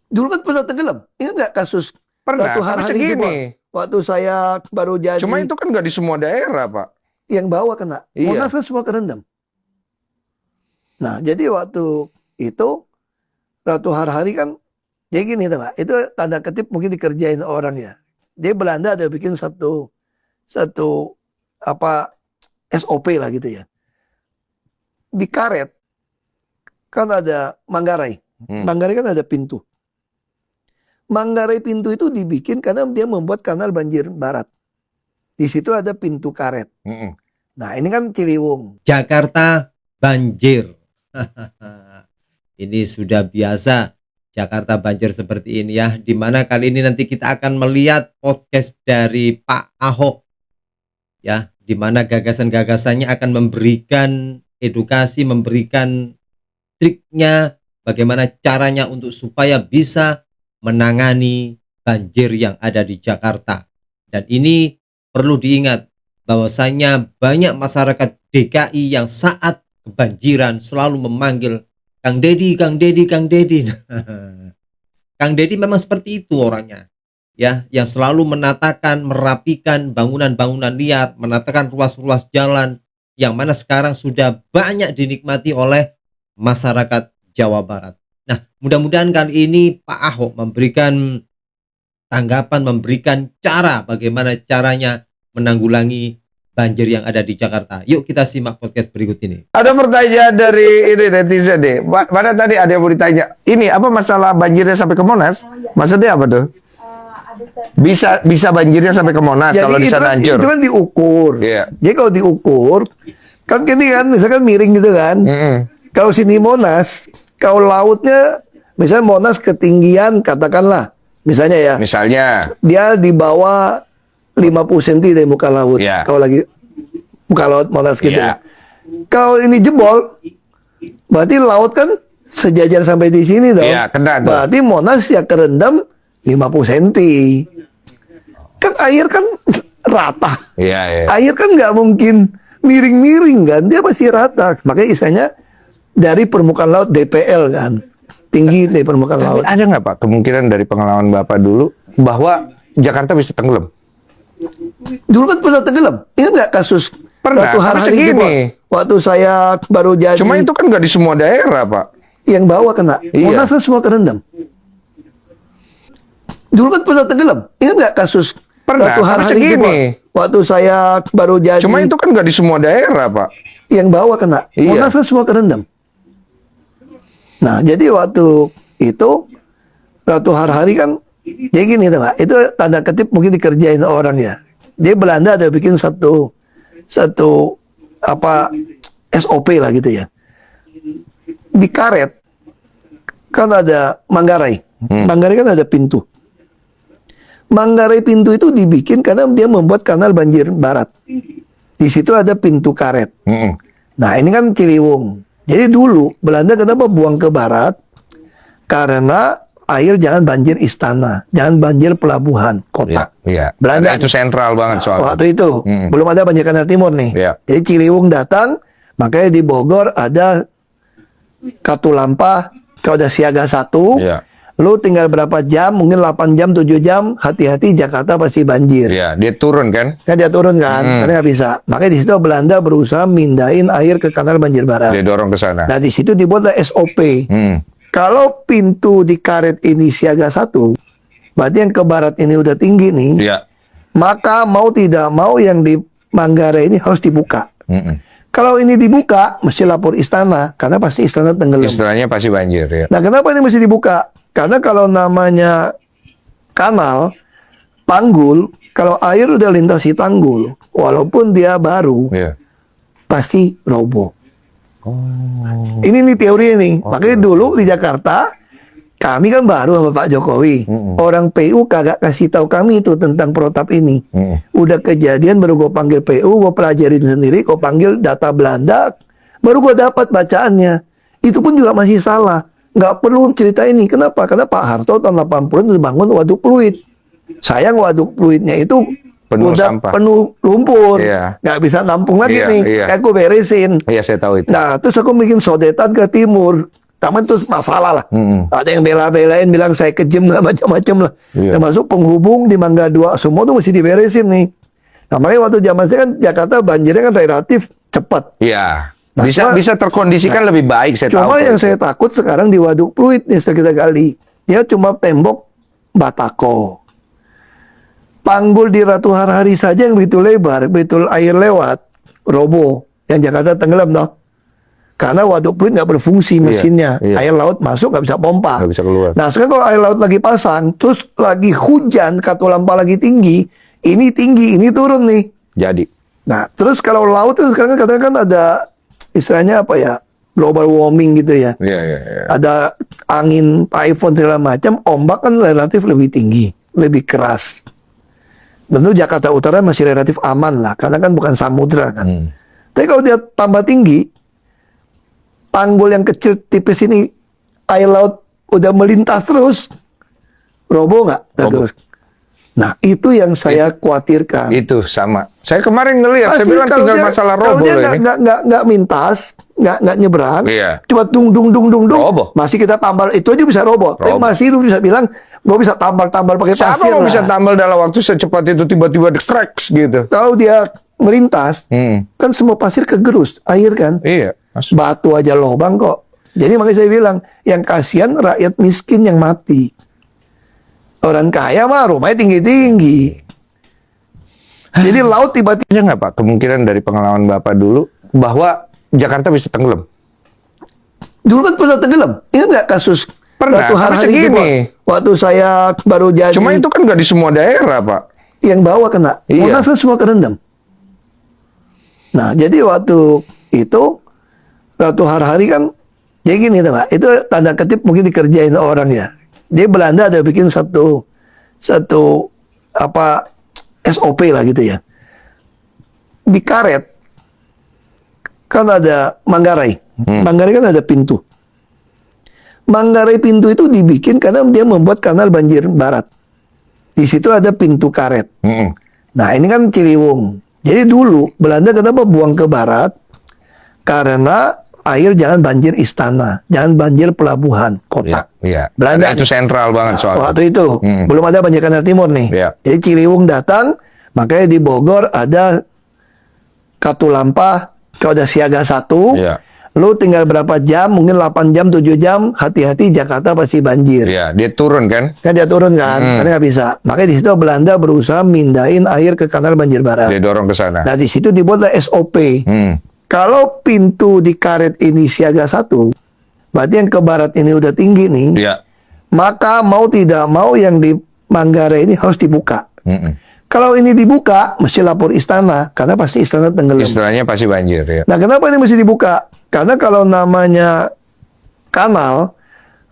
Dulu kan pernah tenggelam. Ingat nggak kasus Pernah, Ratu tapi Harhari itu, Pak? segini. Waktu saya baru jadi, Cuma itu kan nggak di semua daerah, Pak. yang bawah kena. Iya. Monas kan semua kerendam. Nah, jadi waktu itu Ratu Harhari kan, dia gini, tuh, Pak. Itu tanda ketip mungkin dikerjain orang ya. Dia Belanda ada bikin satu apa SOP lah gitu ya. Di karet kan ada Manggarai. Manggarai kan ada pintu. Manggarai pintu itu dibikin karena dia membuat kanal banjir barat. Di situ ada pintu karet. Nah, ini kan Ciliwung. Jakarta banjir. Ini sudah biasa Jakarta banjir seperti ini ya. Dimana kali ini nanti kita akan melihat podcast dari Pak Ahok ya, dimana gagasan-gagasannya akan memberikan edukasi, memberikan triknya, bagaimana caranya untuk supaya bisa menangani banjir yang ada di Jakarta. Dan ini perlu diingat bahwasanya banyak masyarakat DKI yang saat kebanjiran selalu memanggil Kang Dedi, Kang Dedi, Kang Dedi. Kang Dedi memang seperti itu orangnya, ya, yang selalu menatakan, merapikan bangunan-bangunan liar, menatakan ruas-ruas jalan yang mana sekarang sudah banyak dinikmati oleh masyarakat Jawa Barat. Nah, mudah-mudahan kali ini Pak Ahok memberikan tanggapan, memberikan cara bagaimana caranya menanggulangi banjir yang ada di Jakarta. Yuk kita simak podcast berikut ini. Ada pertanyaan dari ini netizen deh. Mana tadi ada yang mau ditanya? Ini apa masalah banjirnya sampai ke Monas? Maksudnya apa tuh? Bisa banjirnya sampai ke Monas kalau di sana hancur. Itu kan diukur. Iya. Jadi kalau diukur, kan gini kan, misalkan miring gitu kan. Kalau sini Monas, kalau lautnya, misalnya Monas ketinggian, katakanlah, misalnya ya. Misalnya. Dia di bawah 50 cm dari muka laut. Iya. Kalau lagi muka laut Monas gitu. Iya. Kalau ini jebol, berarti laut kan sejajar sampai di sini dong. Iya, kena tuh. Berarti Monas ya kerendam 50 cm. Kan air kan rata. Iya, iya. Air kan nggak mungkin miring-miring kan, dia pasti rata. Makanya istilahnya dari permukaan laut DPL kan, tinggi dari permukaan laut. Ada nggak Pak kemungkinan dari pengalaman Bapak dulu bahwa Jakarta bisa tenggelam? Dulu kan pernah tenggelam. Ingat nggak kasus Pernah, Ratu tapi Harhari itu, segini. Pak? Waktu saya baru jadi, Cuma itu kan nggak di semua daerah, Pak. yang bawah kena. Iya. Monas kan semua kerendam. Dulu kan pernah tenggelam. Ingat nggak kasus Pernah, Ratu tapi Harhari itu, segini. Pak? Waktu saya baru jadi, Cuma itu kan nggak di semua daerah, Pak. yang bawah kena. Iya. Monas kan semua kerendam. Nah, jadi waktu itu Ratu Harhari kan, dia gini tuh, Pak. Itu tanda ketip mungkin dikerjain orang ya. Dia Belanda ada bikin satu apa SOP lah gitu ya. Di karet kan ada Manggarai. Manggarai kan ada pintu. Manggarai pintu itu dibikin karena dia membuat kanal banjir barat. Di situ ada pintu karet. Nah, ini kan Ciliwung. Jadi dulu Belanda kenapa buang ke barat? Karena air jangan banjir istana, jangan banjir pelabuhan kota. Iya. Belanda Itu sentral banget soal. waktu itu belum ada banjir kanal timur nih. Iya. Jadi Ciliwung datang, makanya di Bogor ada Katulampa, kalau udah siaga 1, Iya. lu tinggal berapa jam, mungkin 8 jam, 7 jam, hati-hati Jakarta pasti banjir. Iya, dia turun kan? Kan dia turun kan, karena nggak bisa. Makanya di situ Belanda berusaha mindahin air ke kanal banjir barat. Dia dorong ke sana. Nah di situ dibuatlah SOP. Kalau pintu di karet ini siaga 1, berarti yang ke barat ini udah tinggi nih. Iya. Maka mau tidak mau yang di Manggarai ini harus dibuka. Kalau ini dibuka, mesti lapor istana, karena pasti istana tenggelam. Istilahnya pasti banjir ya. Nah, kenapa ini mesti dibuka? Karena kalau namanya kanal, tanggul, kalau air udah lintasi tanggul, walaupun dia baru, Iya. pasti roboh. Ini nih teori ini. Makanya dulu di Jakarta, kami kan baru sama Pak Jokowi. Orang PU kagak kasih tahu kami itu tentang protap ini. Udah kejadian baru gue panggil PU, gue pelajarin sendiri, gue panggil data Belanda, baru gue dapat bacaannya. Itu pun juga masih salah. Nggak perlu cerita ini. Kenapa? Karena Pak Harto tahun 80 itu bangun waduk fluid. Sayang waduk fluidnya itu Penuh udah sampah. penuh lumpur. Iya. Nggak bisa nampung lagi Iya, nih. iya. Kayak gue beresin. Iya, saya tahu itu. Nah, terus aku bikin sodetan ke timur. taman terus masalah lah. Mm-mm. Ada yang bela-belain bilang saya kejam nggak macam-macam lah. Iya. Termasuk penghubung di Mangga 2 semua tuh mesti diberesin nih. Nah makanya waktu zaman saya kan Jakarta banjirnya kan relatif cepat. Iya. Nah, Bisa terkondisikan lebih baik, saya Cuma tahu. yang saya takut sekarang di Waduk Pluit nih setelah kita gali. Dia cuma tembok batako. Panggul di Ratu Harhari saja yang begitu lebar, begitu air lewat, roboh. Yang Jakarta tenggelam toh. Karena Waduk Pluit nggak berfungsi mesinnya. iya. Air laut masuk nggak bisa pompa. Nggak bisa keluar. Nah sekarang kalau air laut lagi pasang, terus lagi hujan, katulampa lagi tinggi, ini turun nih. Jadi. Nah, terus kalau laut itu sekarang kan kadang kan ada istilahnya apa ya? Global warming gitu ya. Iya. Ada angin, typhoon segala macam, ombak kan relatif lebih tinggi, lebih keras. Tentu Jakarta Utara masih relatif aman lah, karena kan bukan samudra kan. Tapi kalau dia tambah tinggi, tanggul yang kecil tipis ini, air laut udah melintas terus, roboh nggak? Roboh. Terus. Nah, itu yang saya khawatirkan. Itu sama. Saya kemarin ngelihat, saya Pasti bilang kalau tinggal dia- masalah kalau roboh dia loh ini. nggak mintas, nggak nyebrang, Iya. cuma dung, Roboh. masih kita tambal itu aja bisa roboh. Tapi Roboh. masih lu bisa bilang, gua bisa tambal pakai Siapa pasir mau lah. bisa tambal dalam waktu secepat itu tiba-tiba di cracks gitu? Kalau dia melintas, Hmm. kan semua pasir kegerus, air kan, Iya. batu aja lobang kok. Jadi makanya saya bilang, yang kasihan rakyat miskin yang mati. Orang kaya mah rumahnya tinggi-tinggi. Jadi laut tiba-tiba Ada nggak Pak kemungkinan dari pengalaman Bapak dulu bahwa Jakarta bisa tenggelam? dulu kan pernah tenggelam. Ingat nggak kasus Pernah, Ratu tapi Harhari segini. Jepang? Waktu saya baru jadi Cuma itu kan nggak di semua daerah Pak. yang bawah kena. Iya. Monas kan semua kerendam. Nah, jadi waktu itu Ratu Harhari kan jadi gini tuh, Pak. Itu tanda ketip mungkin dikerjain orang ya. Dia Belanda ada bikin satu apa SOP lah gitu ya. Di karet kan ada Manggarai. Manggarai kan ada pintu. Manggarai pintu itu dibikin karena dia membuat kanal banjir barat. Di situ ada pintu karet. Mm-mm. Nah ini kan Ciliwung. Jadi dulu Belanda kenapa buang ke barat? Karena air jangan banjir istana, jangan banjir pelabuhan kota. Iya. Belanda Karena itu sentral banget Nah, soalnya. waktu itu belum ada banjir kanal timur nih. Iya. Jadi Ciliwung datang, makanya di Bogor ada Katulampa, kalau ada siaga 1, Iya. lu tinggal berapa jam, mungkin 8 jam, 7 jam, hati-hati Jakarta pasti banjir. Iya, dia turun kan? Kan dia turun kan, karena nggak bisa. Makanya di situ Belanda berusaha mindahin air ke kanal banjir barat. Dia dorong ke sana. Nah di situ dibuatlah SOP. Kalau pintu di karet ini siaga 1, berarti yang ke barat ini udah tinggi nih. Iya. Maka mau tidak mau yang di Manggarai ini harus dibuka. Mm-mm. Kalau ini dibuka, mesti lapor istana, karena pasti istana tenggelam. Istilahnya pasti banjir ya. Nah, kenapa ini mesti dibuka? Karena kalau namanya kanal,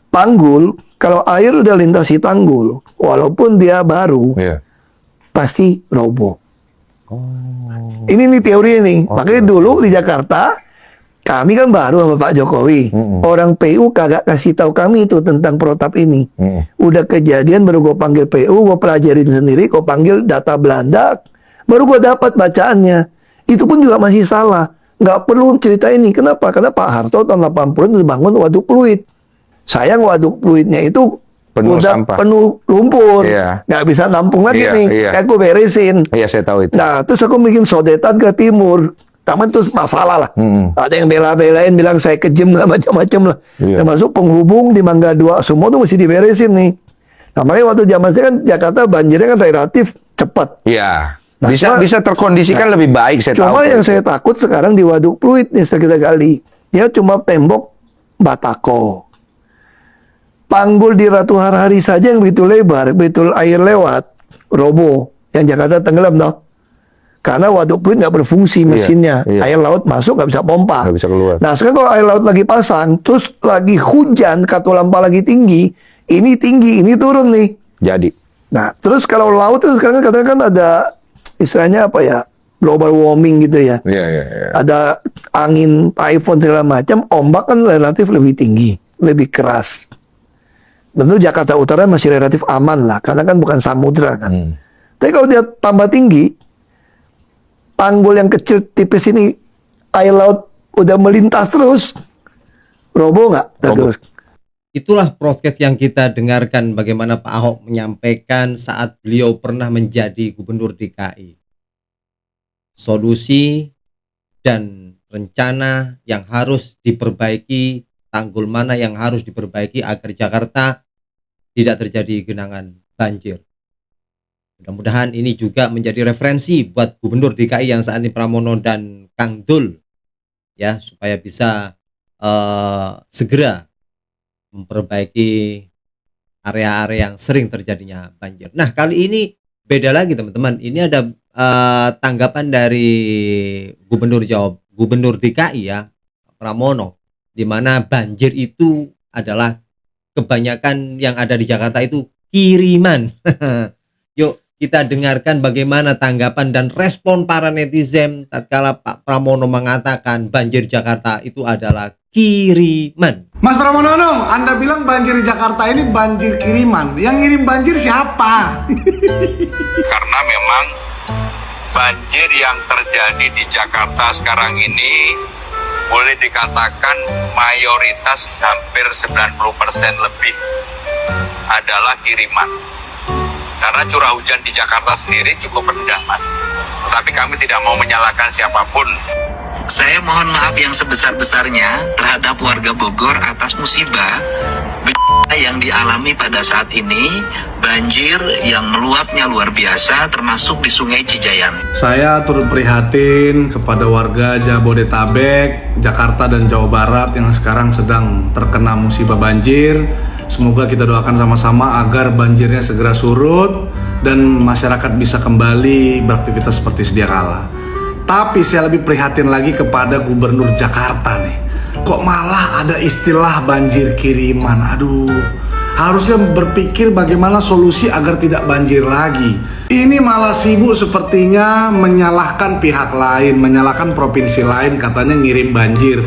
tanggul, kalau air udah lintasi tanggul, walaupun dia baru, Iya. pasti roboh. Ini nih teori ini. Makanya dulu di Jakarta, kami kan baru sama Pak Jokowi. Orang PU kagak kasih tahu kami itu tentang protap ini. Udah kejadian baru gue panggil PU, gue pelajarin sendiri, gue panggil data Belanda, baru gue dapat bacaannya. Itu pun juga masih salah. Nggak perlu cerita ini. Kenapa? Karena Pak Harto tahun 80 itu bangun Waduk Pluit. Sayang Waduk Pluitnya itu Penuh udah sampah. penuh lumpur. Iya. Nggak bisa nampung lagi Iya, nih. iya. Kayak gue beresin. Iya, saya tahu itu. Nah, terus aku bikin sodetan ke timur. Taman terus masalah lah. Ada yang bela-belain bilang saya kejam nggak macam-macam lah. Iya. Termasuk penghubung di Mangga 2 semua tuh mesti diberesin nih. Nah, makanya waktu zaman saya kan Jakarta banjirnya kan relatif cepat. Iya. Nah, Bisa terkondisikan lebih baik, saya tahu. Cuma yang saya takut sekarang di Waduk Pluit nih setelah kita gali. Dia cuma tembok batako. Panggul di Ratu Harhari saja yang begitu lebar, begitu air lewat, roboh. Yang Jakarta tenggelam toh. Karena Waduk Pluit nggak berfungsi mesinnya. iya. Air laut masuk nggak bisa pompa. Nggak bisa keluar. Nah sekarang kalau air laut lagi pasang, terus lagi hujan, katulampa lagi tinggi, ini turun nih. Jadi. Nah, terus kalau laut itu sekarang kadang kan ada istilahnya apa ya? Global warming gitu ya. Iya. Ada angin, typhoon segala macam, ombak kan relatif lebih tinggi, lebih keras. Tentu Jakarta Utara masih relatif aman lah, karena kan bukan samudra kan. Tapi kalau dia tambah tinggi, tanggul yang kecil tipis ini, air laut udah melintas terus, roboh nggak? Roboh. Terus. Itulah proses yang kita dengarkan bagaimana Pak Ahok menyampaikan saat beliau pernah menjadi gubernur DKI. Solusi dan rencana yang harus diperbaiki, tanggul mana yang harus diperbaiki agar Jakarta tidak terjadi genangan banjir. Mudah-mudahan ini juga menjadi referensi buat gubernur DKI yang saat ini Pramono dan Kang Dul, ya, supaya bisa segera memperbaiki area-area yang sering terjadinya banjir. Nah, kali ini beda lagi teman-teman. Ini ada tanggapan dari Gubernur DKI ya, Pramono, di mana banjir itu adalah kebanyakan yang ada di Jakarta itu kiriman. Yuk kita dengarkan bagaimana tanggapan dan respon para netizen tatkala Pak Pramono mengatakan banjir Jakarta itu adalah kiriman. Mas Pramono, Anda bilang banjir di Jakarta ini banjir kiriman. Yang ngirim banjir siapa? Karena memang banjir yang terjadi di Jakarta sekarang ini boleh dikatakan mayoritas hampir 90% lebih adalah kiriman. Karena curah hujan di Jakarta sendiri cukup rendah, Mas. Tetapi kami tidak mau menyalahkan siapapun. Saya mohon maaf yang sebesar-besarnya terhadap warga Bogor atas musibah yang dialami pada saat ini, banjir yang meluapnya luar biasa termasuk di Sungai Cijayan. Saya turut prihatin kepada warga Jabodetabek, Jakarta dan Jawa Barat yang sekarang sedang terkena musibah banjir. Semoga kita doakan sama-sama agar banjirnya segera surut dan masyarakat bisa kembali beraktivitas seperti sedia kala. Tapi saya lebih prihatin lagi kepada Gubernur Jakarta nih. Kok malah ada istilah banjir kiriman? Aduh, harusnya berpikir bagaimana solusi agar tidak banjir lagi. Ini malah sibuk sepertinya menyalahkan pihak lain, menyalahkan provinsi lain, katanya ngirim banjir.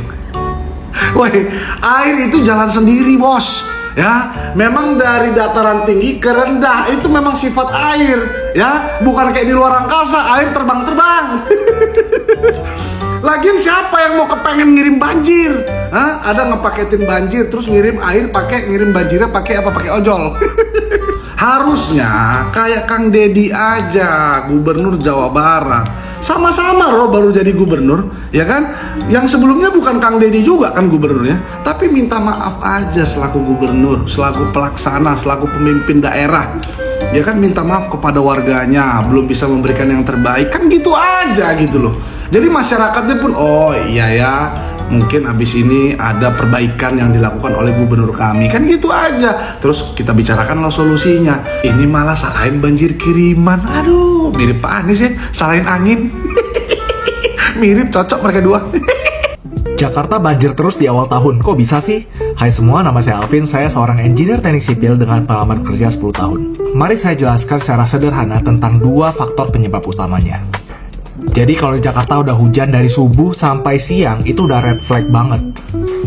Woi, air itu jalan sendiri, bos. Ya, memang dari dataran tinggi ke rendah itu memang sifat air, ya, bukan kayak di luar angkasa air terbang-terbang. Lagian siapa yang mau kepengen ngirim banjir? Hah? Ada ngepaketin banjir terus ngirim air ngirim banjirnya pakai apa? Pakai ojol. Harusnya kayak Kang Deddy aja, Gubernur Jawa Barat. Sama-sama loh baru jadi gubernur, ya kan? Yang sebelumnya bukan Kang Deddy juga kan gubernurnya, tapi minta maaf aja selaku gubernur, selaku pelaksana, selaku pemimpin daerah. Ya kan, minta maaf kepada warganya, belum bisa memberikan yang terbaik, kan gitu aja gitu loh. Jadi masyarakatnya pun, oh iya ya, mungkin abis ini ada perbaikan yang dilakukan oleh gubernur kami, kan gitu aja. Terus kita bicarakanlah solusinya. Ini malah salahin banjir kiriman. Aduh, mirip Pak Anies ya, salahin angin. Mirip, cocok mereka dua. Jakarta banjir terus di awal tahun, kok bisa sih? Hai semua, nama saya Alvin, saya seorang engineer teknik sipil dengan pengalaman kerja 10 tahun. Mari saya jelaskan secara sederhana tentang dua faktor penyebab utamanya. Jadi kalau di Jakarta udah hujan dari subuh sampai siang, itu udah red flag banget.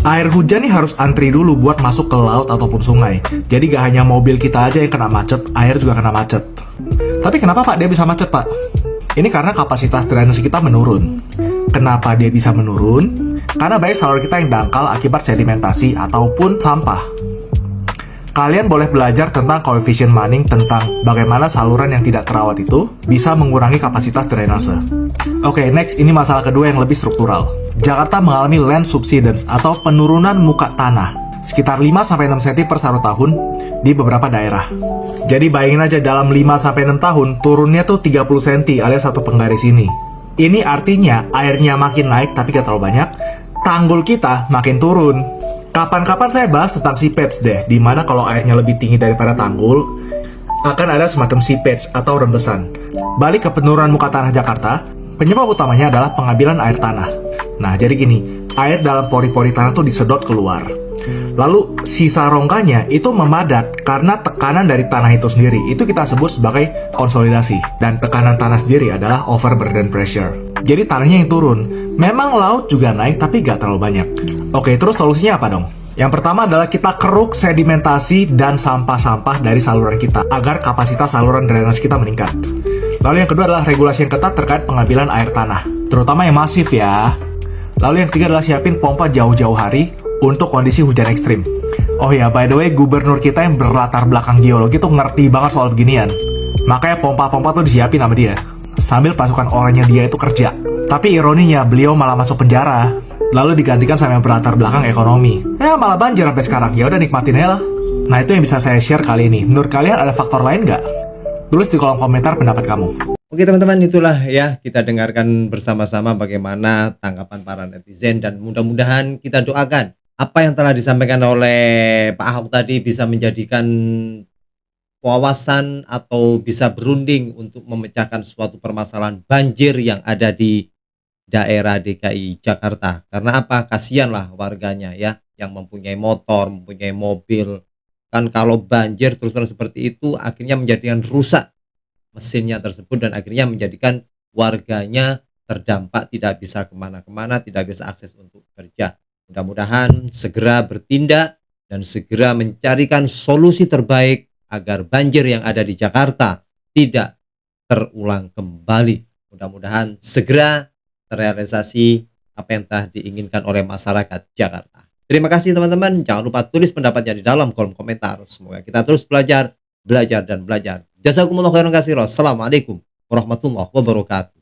Air hujan nih harus antri dulu buat masuk ke laut ataupun sungai. Jadi gak hanya mobil kita aja yang kena macet, air juga kena macet. Tapi kenapa Pak dia bisa macet, Pak? Ini karena kapasitas drainase kita menurun. Kenapa dia bisa menurun? Karena banyak saluran kita yang dangkal akibat sedimentasi ataupun sampah. Kalian boleh belajar tentang koefisien Manning tentang bagaimana saluran yang tidak terawat itu bisa mengurangi kapasitas drainase. Oke, next, ini masalah kedua yang lebih struktural. Jakarta mengalami land subsidence atau penurunan muka tanah sekitar 5-6 cm per 1 tahun di beberapa daerah. Jadi bayangin aja dalam 5-6 tahun turunnya tuh 30 cm alias 1 penggaris ini. Ini artinya airnya makin naik tapi gak terlalu banyak, tanggul kita makin turun. Kapan-kapan saya bahas tentang seepage deh, dimana kalau airnya lebih tinggi daripada tanggul, akan ada semacam seepage atau rembesan. Balik ke penurunan muka tanah Jakarta, penyebab utamanya adalah pengambilan air tanah. Nah, jadi gini, air dalam pori-pori tanah tuh disedot keluar. Lalu sisa rongkanya itu memadat karena tekanan dari tanah itu sendiri. Itu kita sebut sebagai konsolidasi. Dan tekanan tanah sendiri adalah overburden pressure. Jadi tanahnya yang turun. Memang laut juga naik tapi gak terlalu banyak. Oke, terus solusinya apa dong? Yang pertama adalah kita keruk sedimentasi dan sampah-sampah dari saluran kita agar kapasitas saluran drainase kita meningkat. Lalu yang kedua adalah regulasi yang ketat terkait pengambilan air tanah, terutama yang masif ya. Lalu yang ketiga adalah siapin pompa jauh-jauh hari untuk kondisi hujan ekstrim. Oh ya, by the way, gubernur kita yang berlatar belakang geologi tuh ngerti banget soal beginian. Makanya pompa-pompa tuh disiapin sama dia. Sambil pasukan orangnya dia itu kerja. Tapi ironinya, beliau malah masuk penjara. Lalu digantikan sama yang berlatar belakang ekonomi. Ya malah banjir sampai sekarang. Ya udah nikmatin aja lah. Nah itu yang bisa saya share kali ini. Menurut kalian ada faktor lain nggak? Tulis di kolom komentar pendapat kamu. Oke teman-teman, itulah ya kita dengarkan bersama-sama bagaimana tanggapan para netizen, dan mudah-mudahan kita doakan apa yang telah disampaikan oleh Pak Ahok tadi bisa menjadikan wawasan atau bisa berunding untuk memecahkan suatu permasalahan banjir yang ada di daerah DKI Jakarta. Karena apa? Kasihanlah warganya ya yang mempunyai motor, mempunyai mobil. Kan kalau banjir terus-terus seperti itu akhirnya menjadikan rusak mesinnya tersebut, dan akhirnya menjadikan warganya terdampak, tidak bisa kemana-kemana, tidak bisa akses untuk kerja. Mudah-mudahan segera bertindak dan segera mencarikan solusi terbaik agar banjir yang ada di Jakarta tidak terulang kembali. Mudah-mudahan segera terrealisasi apa yang telah diinginkan oleh masyarakat Jakarta. Terima kasih teman-teman. Jangan lupa tulis pendapatnya di dalam kolom komentar. Semoga kita terus belajar dan belajar. Jazakumullah khairan katsiran. Assalamualaikum warahmatullahi wabarakatuh.